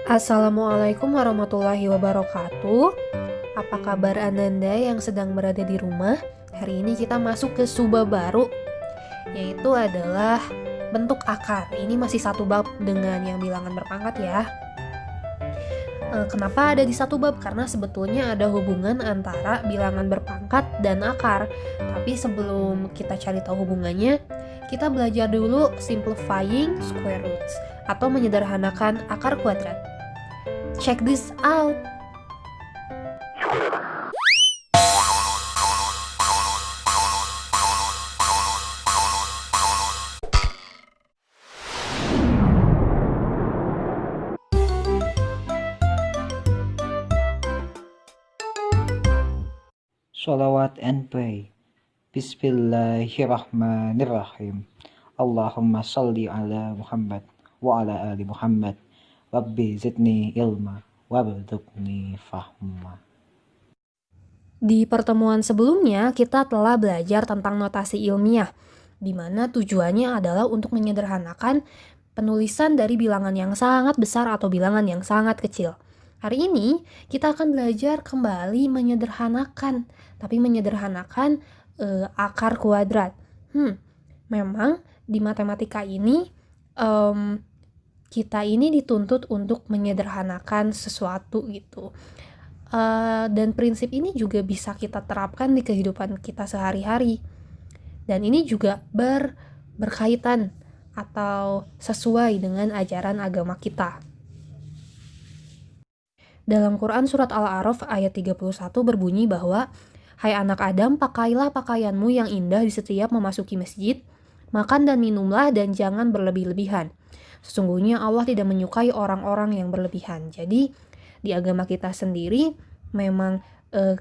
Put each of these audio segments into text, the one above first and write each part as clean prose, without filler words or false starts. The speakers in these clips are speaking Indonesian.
Assalamualaikum warahmatullahi wabarakatuh. Apa kabar Ananda yang sedang berada di rumah? Hari ini kita masuk ke subbab baru, yaitu adalah bentuk akar. Ini masih satu bab dengan yang bilangan berpangkat ya. Kenapa ada di satu bab? Karena sebetulnya ada hubungan antara bilangan berpangkat dan akar. Tapi sebelum kita cari tahu hubungannya, kita belajar dulu simplifying square roots atau menyederhanakan akar kuadrat. Check this out. Salawat and pray. Bismillahirrahmanirrahim. Allahumma salli ala Muhammad wa ala ali Muhammad. Rabbi zidni ilma warzuqni fahma. Di pertemuan sebelumnya, kita telah belajar tentang notasi ilmiah, di mana tujuannya adalah untuk menyederhanakan penulisan dari bilangan yang sangat besar atau bilangan yang sangat kecil. Hari ini, kita akan belajar kembali menyederhanakan, tapi menyederhanakan akar kuadrat. Memang di matematika ini, kita ini dituntut untuk menyederhanakan sesuatu gitu. Dan prinsip ini juga bisa kita terapkan di kehidupan kita sehari-hari. Dan ini juga berkaitan atau sesuai dengan ajaran agama kita. Dalam Quran surat Al-A'raf ayat 31 berbunyi bahwa, "Hai anak Adam, pakailah pakaianmu yang indah di setiap memasuki masjid, makan dan minumlah dan jangan berlebih-lebihan. Sesungguhnya Allah tidak menyukai orang-orang yang berlebihan." Jadi, di agama kita sendiri memang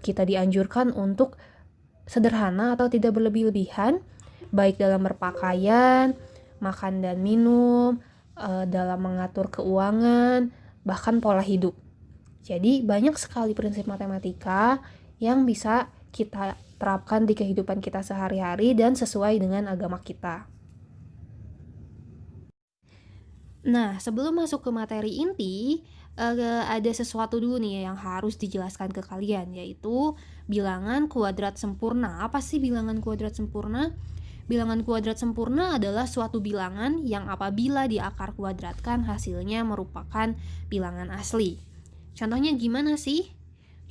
kita dianjurkan untuk sederhana atau tidak berlebih-lebihan, baik dalam berpakaian, makan dan minum, dalam mengatur keuangan, bahkan pola hidup. Jadi banyak sekali prinsip matematika yang bisa kita terapkan di kehidupan kita sehari-hari dan sesuai dengan agama kita. Nah, sebelum masuk ke materi inti, ada sesuatu dulu nih yang harus dijelaskan ke kalian, yaitu bilangan kuadrat sempurna. Apa sih bilangan kuadrat sempurna? Bilangan kuadrat sempurna adalah suatu bilangan yang apabila diakar kuadratkan hasilnya merupakan bilangan asli. Contohnya gimana sih?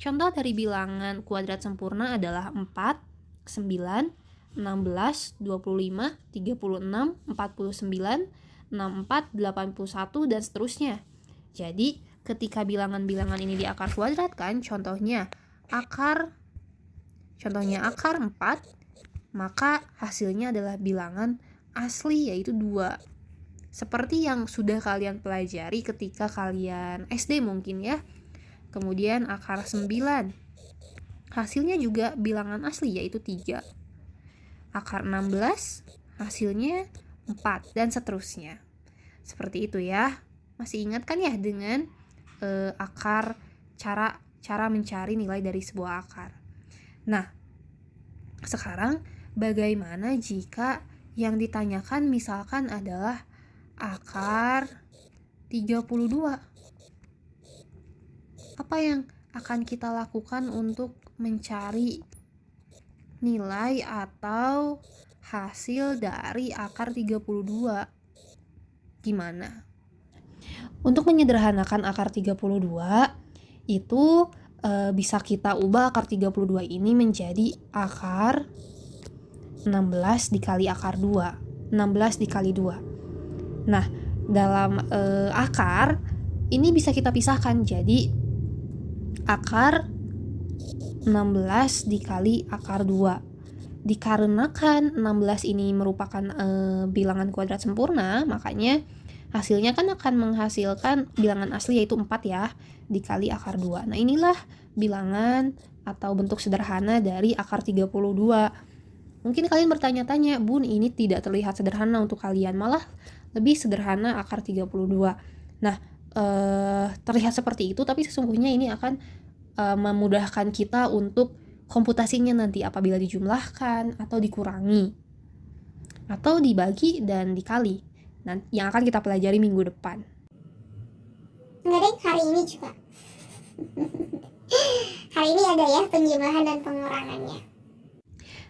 Contoh dari bilangan kuadrat sempurna adalah 4, 9, 16, 25, 36, 49, 64, 81, dan seterusnya. Jadi, ketika bilangan-bilangan ini diakar kuadratkan, contohnya akar 4, maka hasilnya adalah bilangan asli, yaitu 2. Seperti yang sudah kalian pelajari ketika kalian SD mungkin ya. Kemudian akar 9, hasilnya juga bilangan asli, yaitu 3. Akar 16, hasilnya 4, dan seterusnya. Seperti itu ya. Masih ingat kan ya dengan akar, cara mencari nilai dari sebuah akar. Nah, sekarang bagaimana jika yang ditanyakan misalkan adalah akar 32? Apa yang akan kita lakukan untuk mencari nilai atau hasil dari akar 32? Gimana? Untuk menyederhanakan akar 32, itu bisa kita ubah akar 32 ini menjadi akar 16 dikali akar 2. 16 dikali 2. Nah, dalam akar ini bisa kita pisahkan jadi akar 16 dikali akar 2. Dikarenakan 16 ini merupakan bilangan kuadrat sempurna, makanya hasilnya kan akan menghasilkan bilangan asli, yaitu 4 ya, dikali akar 2. Nah, inilah bilangan atau bentuk sederhana dari akar 32. Mungkin kalian bertanya-tanya, "Bun, ini tidak terlihat sederhana untuk kalian, malah lebih sederhana akar 32." Nah, terlihat seperti itu, tapi sesungguhnya ini akan memudahkan kita untuk komputasinya nanti apabila dijumlahkan atau dikurangi atau dibagi dan dikali. Yang akan kita pelajari minggu depan. Enggak deh, hari ini juga. Hari ini ada ya penjumlahan dan pengurangannya.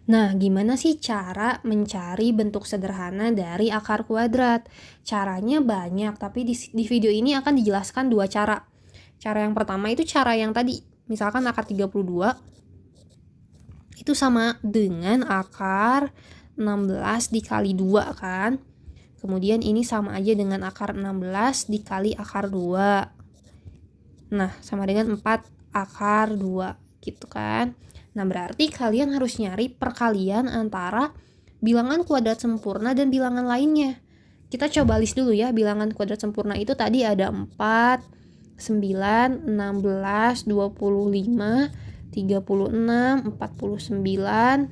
Nah, gimana sih cara mencari bentuk sederhana dari akar kuadrat? Caranya banyak, tapi di video ini akan dijelaskan 2 cara. Cara yang pertama itu cara yang tadi, misalkan akar 32 itu sama dengan akar 16 dikali 2 kan. Kemudian ini sama aja dengan akar 16 dikali akar 2. Nah, sama dengan 4 akar 2 gitu kan. Nah, berarti kalian harus nyari perkalian antara bilangan kuadrat sempurna dan bilangan lainnya. Kita coba list dulu ya, bilangan kuadrat sempurna itu tadi ada 4, 9, 16, 25, 36, 49,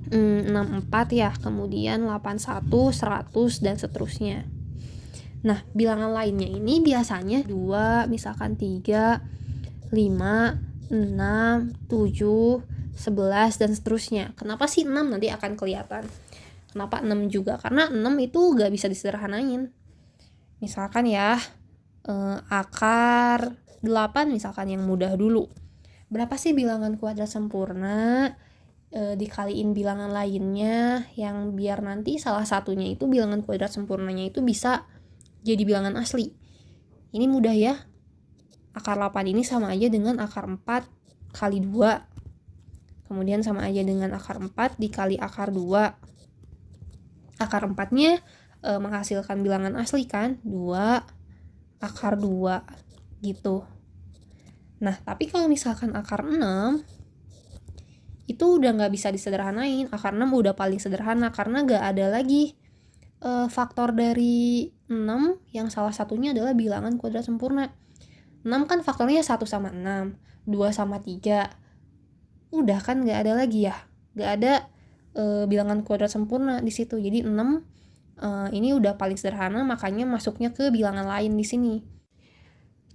64 ya, kemudian 81, 100, dan seterusnya. Nah, bilangan lainnya ini biasanya 2, misalkan 3, 5, 6, 7, 11, dan seterusnya. Kenapa sih 6? Nanti akan kelihatan. Kenapa 6 juga? Karena 6 itu gak bisa disederhanain. Misalkan ya, akar 8 misalkan yang mudah dulu. Berapa sih bilangan kuadrat sempurna? Dikaliin bilangan lainnya yang biar nanti salah satunya itu bilangan kuadrat sempurnanya itu bisa jadi bilangan asli. Ini mudah ya. Akar 8 ini sama aja dengan akar 4 kali 2. Kemudian sama aja dengan akar 4 dikali akar 2. Akar 4-nya menghasilkan bilangan asli kan? 2 akar 2 gitu. Nah, tapi kalau misalkan akar 6 itu udah gak bisa disederhanain. Akar 6 udah paling sederhana karena gak ada lagi faktor dari 6 yang salah satunya adalah bilangan kuadrat sempurna. 6 kan faktornya 1 sama 6, 2 sama 3. Udah kan gak ada lagi ya. Gak ada bilangan kuadrat sempurna di situ. Jadi 6 ini udah paling sederhana, makanya masuknya ke bilangan lain di sini.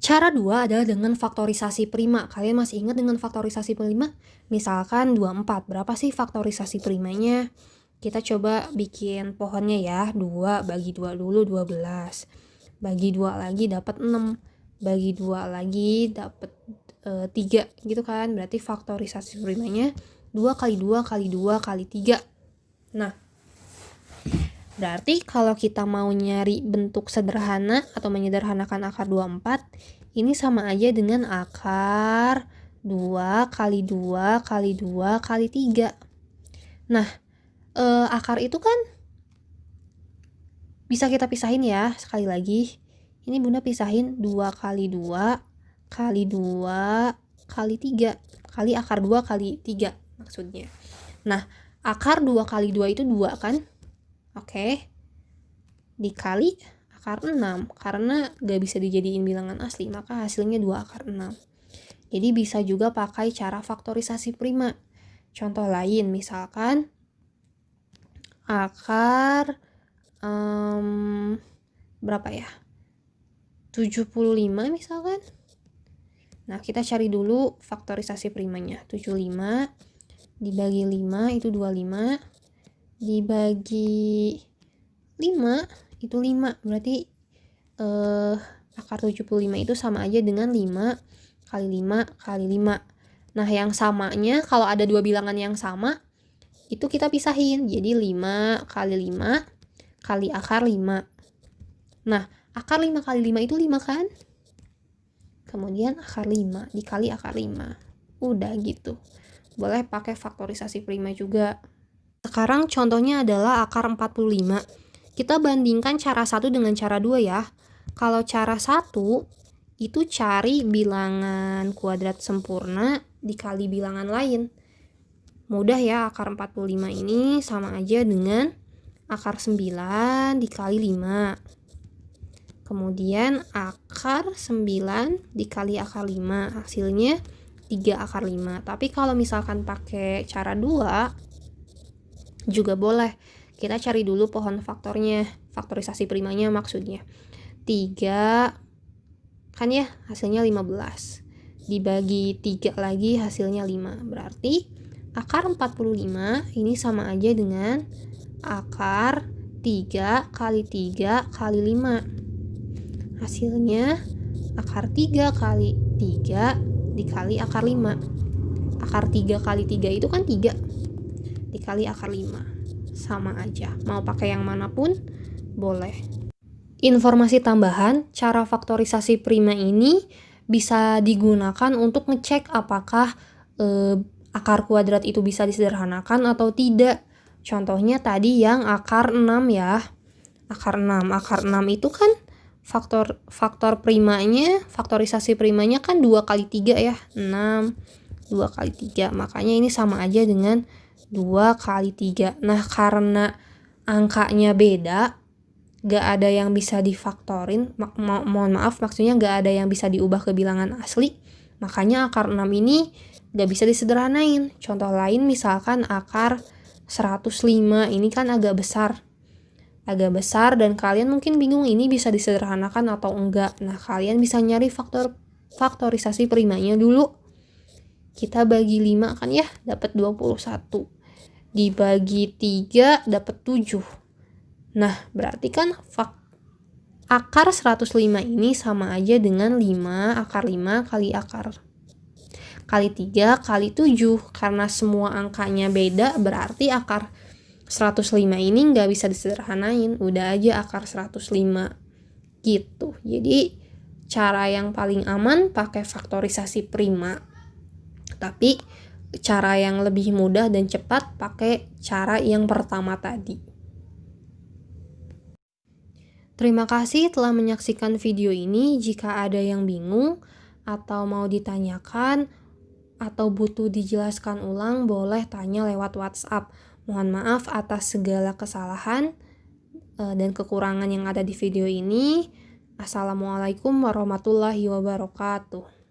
Cara 2 adalah dengan faktorisasi prima. Kalian masih ingat dengan faktorisasi prima? Misalkan 24. Berapa sih faktorisasi primanya? Kita coba bikin pohonnya ya. 2 bagi 2 dulu 12. Bagi 2 lagi dapat 6. Bagi 2 lagi dapat 3 gitu kan. Berarti faktorisasi primanya 2 kali 2 kali 2 kali 3. Nah, berarti kalau kita mau nyari bentuk sederhana atau menyederhanakan akar 24, ini sama aja dengan akar 2 kali 2 kali 2 kali 3. Nah, akar itu kan bisa kita pisahin ya, sekali lagi. Ini Bunda pisahin 2 kali 2 kali 2 kali 3 kali akar 2 kali 3 maksudnya. Nah, akar 2 kali 2 itu 2 kan? Oke. Dikali akar 6. Karena gak bisa dijadiin bilangan asli, maka hasilnya 2 akar 6. Jadi bisa juga pakai cara faktorisasi prima. Contoh lain, misalkan akar berapa ya? 75 misalkan. Nah, kita cari dulu faktorisasi primanya. 75 dibagi 5 itu 25. Dibagi 5 itu 5. Berarti akar 75 itu sama aja dengan 5 kali 5 kali 5. Nah, yang samanya kalau ada dua bilangan yang sama itu kita pisahin. Jadi 5 kali 5 kali akar 5. Nah, akar 5 kali 5 itu 5 kan? Kemudian akar 5 dikali akar 5. Udah gitu. Boleh pakai faktorisasi prima juga. Sekarang contohnya adalah akar 45. Kita bandingkan cara 1 dengan cara 2 ya. Kalau cara 1 itu cari bilangan kuadrat sempurna dikali bilangan lain. Mudah ya, akar 45 ini sama aja dengan akar 9 dikali 5. Kemudian akar 9 dikali akar 5. Hasilnya 3 akar 5. Tapi kalau misalkan pakai cara 2 juga boleh. Kita cari dulu pohon faktornya, faktorisasi primanya maksudnya. 3 kan ya, hasilnya 15. Dibagi 3 lagi hasilnya 5. Berarti akar 45 ini sama aja dengan akar 3 kali 3 kali 5. Hasilnya akar 3 kali 3 dikali akar 5. Akar 3 kali 3 itu kan 3 dikali akar 5. Sama aja, mau pakai yang manapun boleh. Informasi tambahan, cara faktorisasi prima ini bisa digunakan untuk ngecek apakah akar kuadrat itu bisa disederhanakan atau tidak. Contohnya tadi yang akar 6 ya. Akar 6 itu kan faktor primanya, faktorisasi primanya kan 2 kali 3 ya. 6 2 kali 3. Makanya ini sama aja dengan 2 kali 3. Nah, karena angkanya beda, gak ada yang bisa difaktorin, mohon maaf, maksudnya gak ada yang bisa diubah ke bilangan asli, makanya akar 6 ini gak bisa disederhanain. Contoh lain misalkan akar 105, ini kan agak besar dan kalian mungkin bingung ini bisa disederhanakan atau enggak. Nah, kalian bisa nyari faktorisasi primanya dulu. Kita bagi 5 kan ya, dapat 21. Dibagi 3 dapat 7. Nah, berarti kan akar 105 ini sama aja dengan 5 akar 5 kali akar kali 3 kali 7. Karena semua angkanya beda, berarti akar 105 ini nggak bisa disederhanain. Udah aja akar 105 gitu. Jadi, cara yang paling aman pakai faktorisasi prima. Tapi, cara yang lebih mudah dan cepat pakai cara yang pertama tadi. Terima kasih telah menyaksikan video ini. Jika ada yang bingung atau mau ditanyakan atau butuh dijelaskan ulang, boleh tanya lewat WhatsApp. Mohon maaf atas segala kesalahan dan kekurangan yang ada di video ini. Assalamualaikum warahmatullahi wabarakatuh.